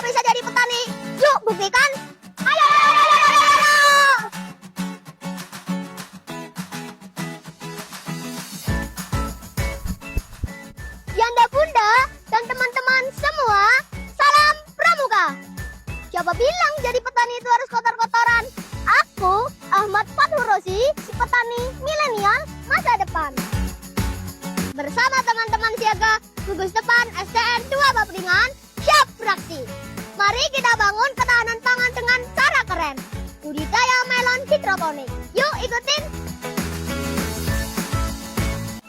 bisa jadi petani? Yuk buktikan. Ayo, ayo, ayo, ayo, ayo, ayo. Yanda Bunda dan teman-teman semua, salam pramuka. Siapa bilang jadi petani itu harus kotor-kotoran? Aku, Ahmad Fathur Rosi, si petani milenial masa depan. Bersama teman-teman siaga gugus depan STN 2 Papringan, siap beraksi. Mari kita bangun ketahanan pangan dengan cara keren. Budidaya melon hidroponik. Yuk ikutin.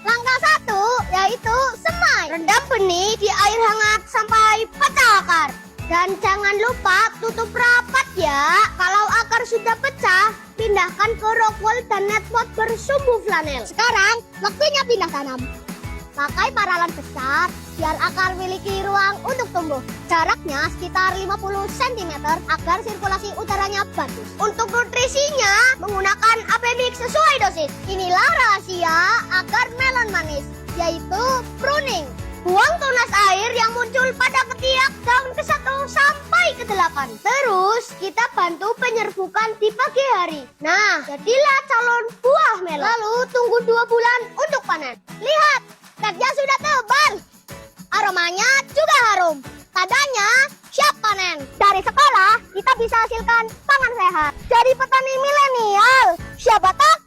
Langkah 1 yaitu semai. Rendam benih di air hangat sampai pecah akar. Dan jangan lupa tutup rapat ya. Kalau akar sudah pecah, pindahkan ke rockwool dan netpot bersumbu flanel. Sekarang waktunya pindah tanam. Pakai paralan besar biar akar memiliki ruang untuk tumbuh. Jaraknya sekitar 50 cm agar sirkulasi udaranya bagus. Untuk nutrisinya menggunakan AP Mix sesuai dosis. Inilah rahasia agar melon manis, yaitu pruning. Buang tunas air yang muncul pada ketiak daun ke-1 sampai ke-8. Terus kita bantu penyerbukan di pagi hari. Nah, jadilah calon buah melon. Lalu tunggu 2 bulan untuk panen. Lihat, daunnya sudah tebal. Aromanya juga harum. Tandanya siap panen. Dari sekolah kita bisa hasilkan pangan sehat. Jadi petani milenial, siapa tak